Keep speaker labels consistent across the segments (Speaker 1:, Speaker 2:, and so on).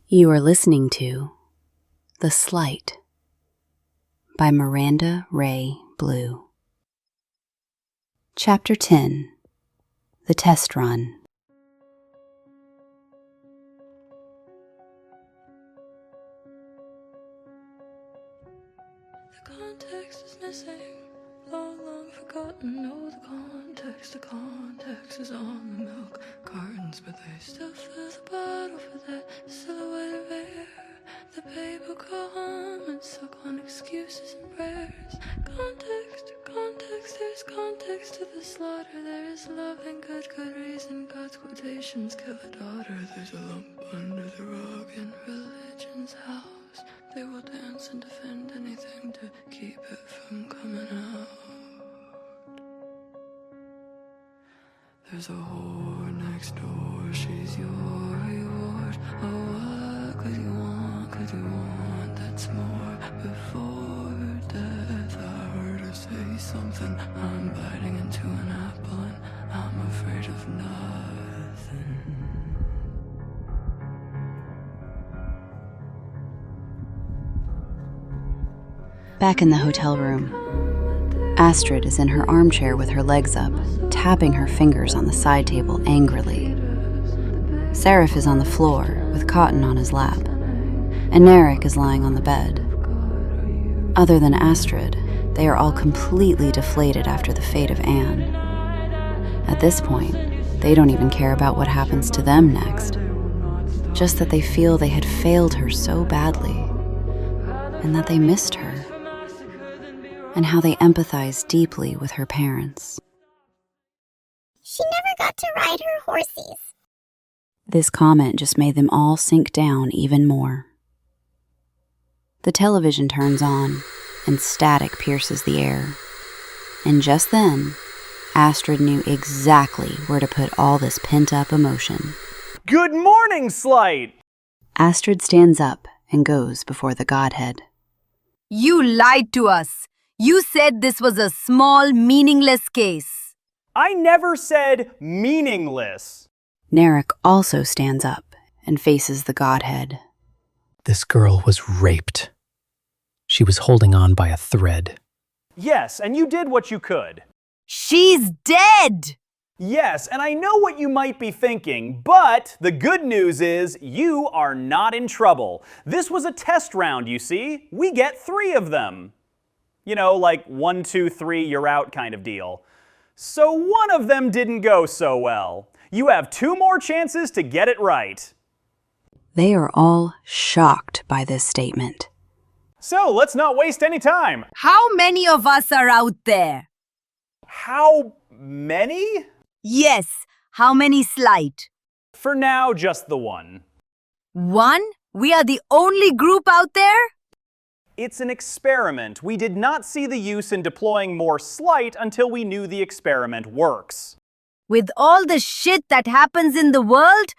Speaker 1: You are listening to The Slight by Miranda Ray Blue. Chapter 10. The Test Run.
Speaker 2: The context is missing, long forgotten. Oh, the context is on the milk cartons, but they still fill the bottle for that silhouette of air. The paper comments suck on excuses and prayers. Context, there's context to the slaughter. There is love and good reason. God's quotations kill a daughter. There's a lump under the rug in religion's house. They will dance and defend anything to keep it from coming out. There's a whore next door, she's your reward. Oh, what could you want that's more? Before death I heard her say something. I'm biting into an apple and I'm afraid of nothing.
Speaker 1: Back in the hotel room, Astrid is in her armchair with her legs up, tapping her fingers on the side table angrily. Seraph is on the floor with Cotton on his lap, and Narek is lying on the bed. Other than Astrid, they are all completely deflated after the fate of Anne. At this point, they don't even care about what happens to them next, just that they feel they had failed her so badly, and that they missed her, and how they empathize deeply with her parents.
Speaker 3: She never got to ride her horses.
Speaker 1: This comment just made them all sink down even more. The television turns on, and static pierces the air. And just then, Astrid knew exactly where to put all this pent-up emotion.
Speaker 4: Good morning, Slight!
Speaker 1: Astrid stands up and goes before the Godhead.
Speaker 5: You lied to us. You said this was a small, meaningless case.
Speaker 4: I never said meaningless.
Speaker 1: Narek also stands up and faces the Godhead.
Speaker 6: This girl was raped. She was holding on by a thread.
Speaker 4: Yes, and you did what you could.
Speaker 5: She's dead!
Speaker 4: Yes, and I know what you might be thinking, but the good news is you are not in trouble. This was a test round, you see. We get 3 of them. You know, like 1, 2, 3, you're out kind of deal. So one of them didn't go so well. You have 2 more chances to get it right.
Speaker 1: They are all shocked by this statement.
Speaker 4: So let's not waste any time.
Speaker 5: How many of us are out there?
Speaker 4: How many?
Speaker 5: Yes, how many Slight?
Speaker 4: For now, just the 1.
Speaker 5: 1? We are the only group out there?
Speaker 4: It's an experiment. We did not see the use in deploying more Slight until we knew the experiment works.
Speaker 5: With all the shit that happens in the world,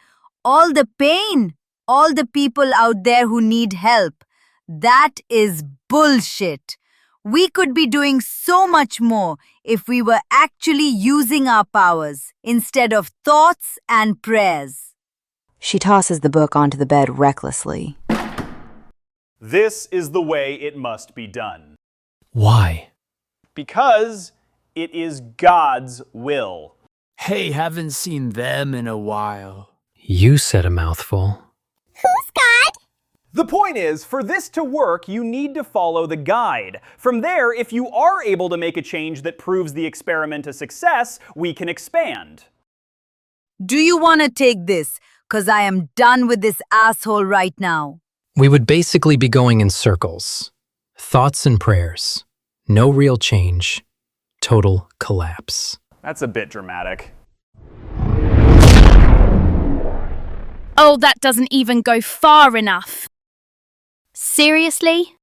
Speaker 5: all the pain, all the people out there who need help, that is bullshit. We could be doing so much more if we were actually using our powers instead of thoughts and prayers.
Speaker 1: She tosses the book onto the bed recklessly.
Speaker 4: This is the way it must be done.
Speaker 6: Why?
Speaker 4: Because it is God's will.
Speaker 7: Hey, haven't seen them in a while.
Speaker 6: You said a mouthful.
Speaker 3: Who's God?
Speaker 4: The point is, for this to work, you need to follow the guide. From there, if you are able to make a change that proves the experiment a success, we can expand.
Speaker 5: Do you want to take this? 'Cause I am done with this asshole right now.
Speaker 6: We would basically be going in circles. Thoughts and prayers. No real change. Total collapse.
Speaker 4: That's a bit dramatic.
Speaker 8: Oh, that doesn't even go far enough. Seriously?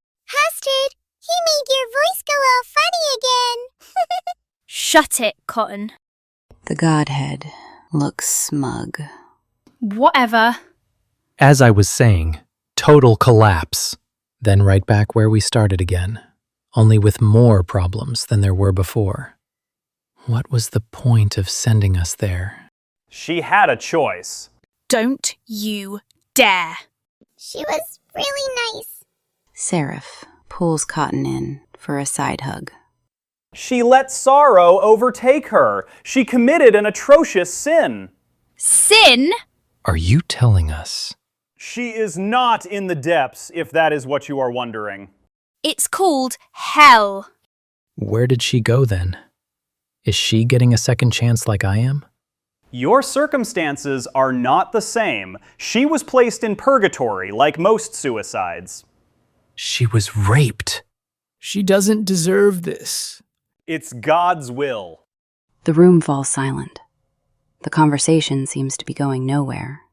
Speaker 3: Astrid, he made your voice go all funny again.
Speaker 8: Shut it, Cotton.
Speaker 1: The Godhead looks smug.
Speaker 8: Whatever.
Speaker 6: As I was saying, total collapse. Then right back where we started again, only with more problems than there were before. What was the point of sending us there?
Speaker 4: She had a choice.
Speaker 8: Don't you dare.
Speaker 3: She was really nice.
Speaker 1: Seraph pulls Cotton in for a side hug.
Speaker 4: She let sorrow overtake her. She committed an atrocious sin.
Speaker 8: Sin?
Speaker 6: Are you telling us?
Speaker 4: She is not in the depths, if that is what you are wondering.
Speaker 8: It's called hell.
Speaker 6: Where did she go then? Is she getting a second chance like I am?
Speaker 4: Your circumstances are not the same. She was placed in purgatory, like most suicides.
Speaker 6: She was raped.
Speaker 7: She doesn't deserve this.
Speaker 4: It's God's will.
Speaker 1: The room falls silent. The conversation seems to be going nowhere.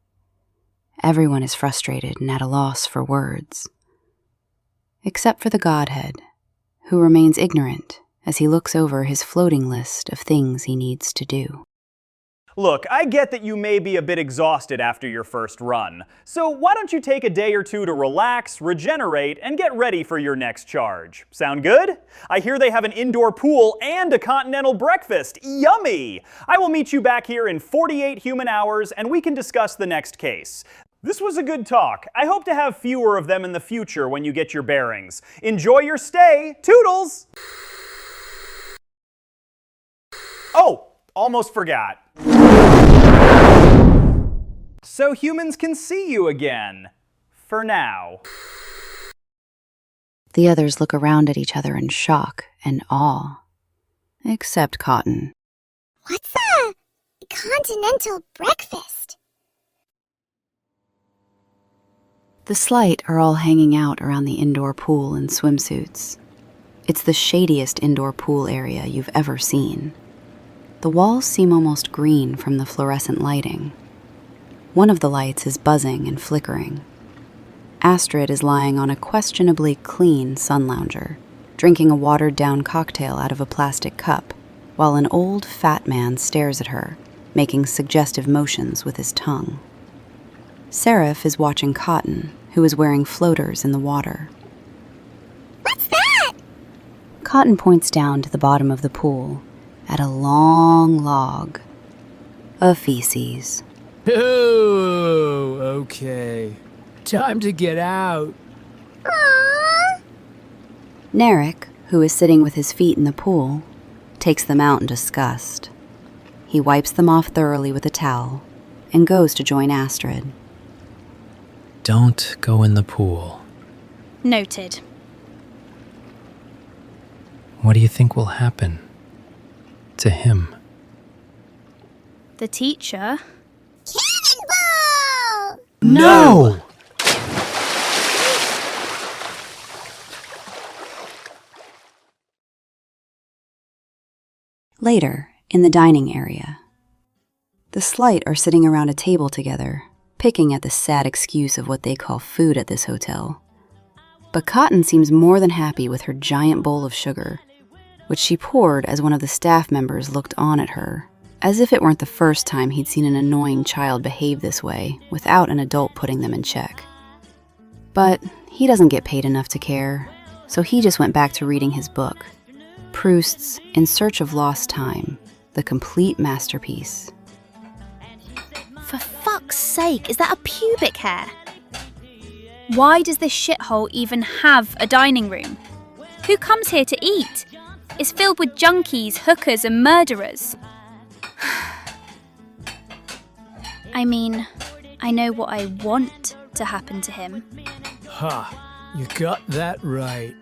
Speaker 1: Everyone is frustrated and at a loss for words. Except for the Godhead, who remains ignorant as he looks over his floating list of things he needs to do.
Speaker 4: Look, I get that you may be a bit exhausted after your first run, so why don't you take a day or two to relax, regenerate, and get ready for your next charge? Sound good? I hear they have an indoor pool and a continental breakfast. Yummy! I will meet you back here in 48 human hours and we can discuss the next case. This was a good talk. I hope to have fewer of them in the future when you get your bearings. Enjoy your stay. Toodles! Oh, almost forgot. So humans can see you again. For now.
Speaker 1: The others look around at each other in shock and awe. Except Cotton.
Speaker 3: What's a continental breakfast?
Speaker 1: The Slight are all hanging out around the indoor pool in swimsuits. It's the shadiest indoor pool area you've ever seen. The walls seem almost green from the fluorescent lighting. One of the lights is buzzing and flickering. Astrid is lying on a questionably clean sun lounger, drinking a watered-down cocktail out of a plastic cup, while an old, fat man stares at her, making suggestive motions with his tongue. Seraph is watching Cotton, who is wearing floaters in the water.
Speaker 3: What's that?
Speaker 1: Cotton points down to the bottom of the pool, at a long log of feces.
Speaker 7: Oh, okay. Time to get out.
Speaker 3: Aww.
Speaker 1: Narek, who is sitting with his feet in the pool, takes them out in disgust. He wipes them off thoroughly with a towel and goes to join Astrid.
Speaker 6: Don't go in the pool.
Speaker 8: Noted.
Speaker 6: What do you think will happen to him?
Speaker 8: The teacher?
Speaker 3: Cannonball!
Speaker 6: No!
Speaker 1: Later, in the dining area, the Slight are sitting around a table together, picking at the sad excuse of what they call food at this hotel. But Cotton seems more than happy with her giant bowl of sugar, which she poured as one of the staff members looked on at her, as if it weren't the first time he'd seen an annoying child behave this way without an adult putting them in check. But he doesn't get paid enough to care, so he just went back to reading his book, Proust's In Search of Lost Time, the complete masterpiece.
Speaker 8: For fuck's sake, is that a pubic hair? Why does this shithole even have a dining room? Who comes here to eat? It's filled with junkies, hookers, and murderers. I mean, I know what I want to happen to him.
Speaker 7: Ha, you got that right.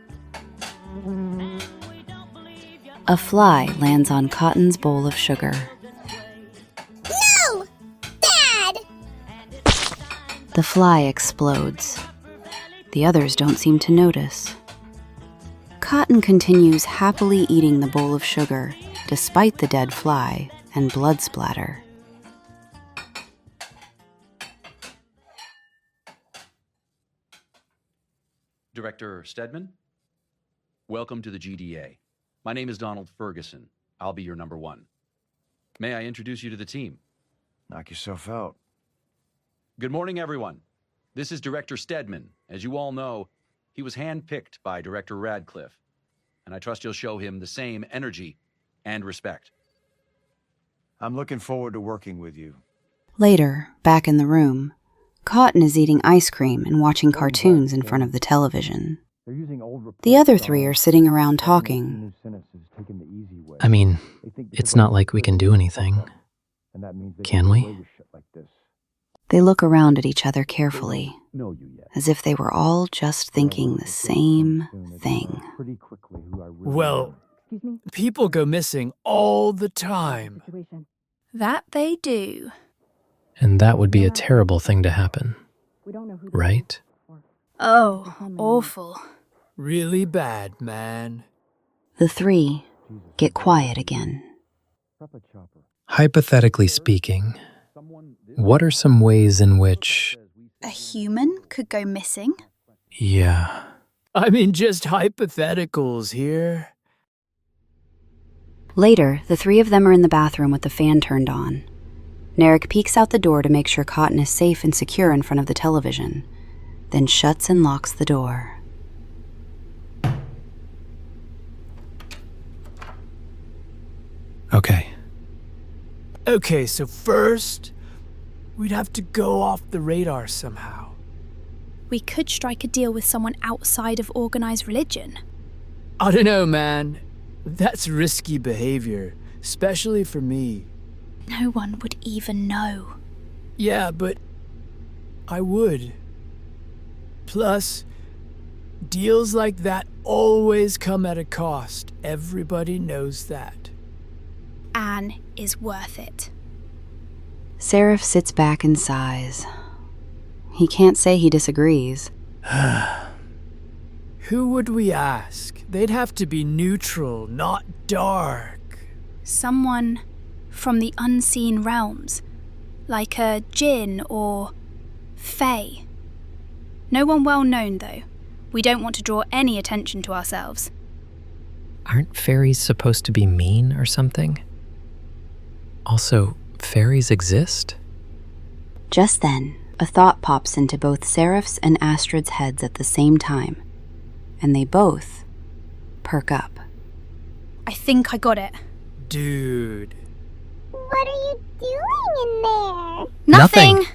Speaker 1: A fly lands on Cotton's bowl of sugar.
Speaker 3: No! Bad!
Speaker 1: The fly explodes. The others don't seem to notice. Cotton continues happily eating the bowl of sugar, despite the dead fly and blood splatter.
Speaker 9: Director Stedman, welcome to the GDA. My name is Donald Ferguson. I'll be your number one. May I introduce you to the team?
Speaker 10: Knock yourself out.
Speaker 9: Good morning, everyone. This is Director Stedman. As you all know, he was handpicked by Director Radcliffe, and I trust you'll show him the same energy and respect.
Speaker 10: I'm looking forward to working with you.
Speaker 1: Later, back in the room, Cotton is eating ice cream and watching cartoons in front of the television. The other three are sitting around talking.
Speaker 6: I mean, it's not like we can do anything. Can we?
Speaker 1: They look around at each other carefully, as if they were all just thinking the same thing.
Speaker 7: Well, people go missing all the time.
Speaker 8: That they do.
Speaker 6: And that would be a terrible thing to happen, right?
Speaker 8: Oh, awful.
Speaker 7: Really bad, man.
Speaker 1: The three get quiet again.
Speaker 6: Hypothetically speaking, what are some ways in which...
Speaker 8: A human could go missing?
Speaker 6: Yeah.
Speaker 7: I mean, just hypotheticals here.
Speaker 1: Later, the three of them are in the bathroom with the fan turned on. Narek peeks out the door to make sure Cotton is safe and secure in front of the television, then shuts and locks the door.
Speaker 7: Okay, so first, we'd have to go off the radar somehow.
Speaker 8: We could strike a deal with someone outside of organized religion.
Speaker 7: I don't know, man. That's risky behavior, especially for me.
Speaker 8: No one would even know.
Speaker 7: Yeah, but I would. Plus, deals like that always come at a cost. Everybody knows that.
Speaker 8: Anne is worth it.
Speaker 1: Seraph sits back and sighs. He can't say he disagrees.
Speaker 7: Who would we ask? They'd have to be neutral, not dark.
Speaker 8: Someone from the unseen realms, like a djinn or fae. No one well known, though. We don't want to draw any attention to ourselves.
Speaker 6: Aren't fairies supposed to be mean or something? Also, fairies exist?
Speaker 1: Just then, a thought pops into both Seraph's and Astrid's heads at the same time, and they both perk up.
Speaker 8: I think I got it.
Speaker 7: Dude.
Speaker 3: What are you doing in there?
Speaker 8: Nothing!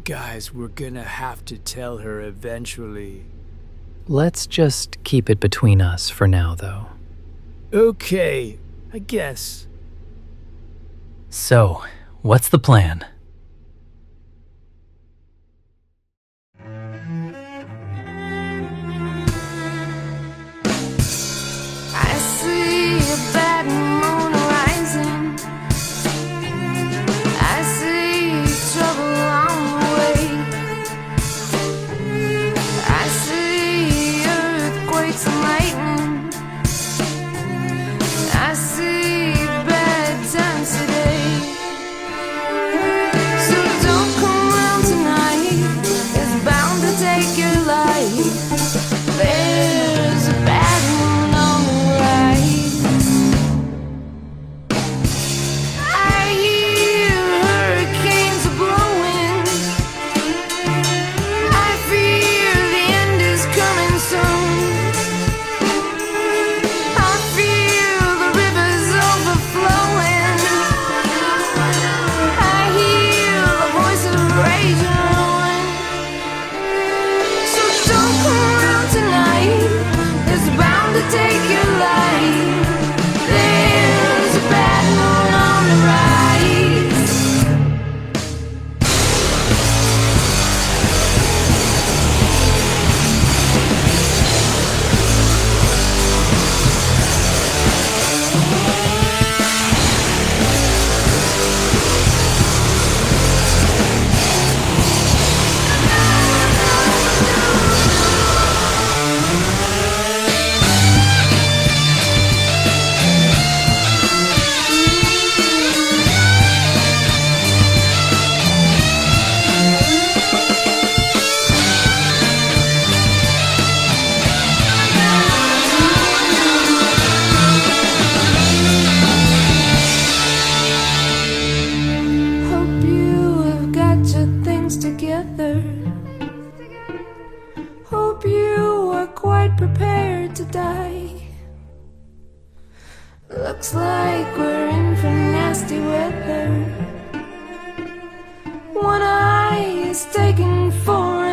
Speaker 7: Guys, we're gonna have to tell her eventually.
Speaker 6: Let's just keep it between us for now, though.
Speaker 7: Okay, I guess.
Speaker 6: So, what's the plan?
Speaker 2: I see a bad moon rising. I see trouble on the way. I see earthquakes and lightning. I see bad times today. So don't come round tonight. It's bound to take your life. There's a bad moon on the rise. I hear hurricanes are blowing. I fear the end is coming soon. I feel the rivers overflowing. I hear the voice of rage growing. So don't come around tonight. It's bound to take your life. There's a bad moon on the rise. Hope you have got your things together. Hope you are quite prepared to die. Looks like we're in for nasty weather. One eye It's taking forever.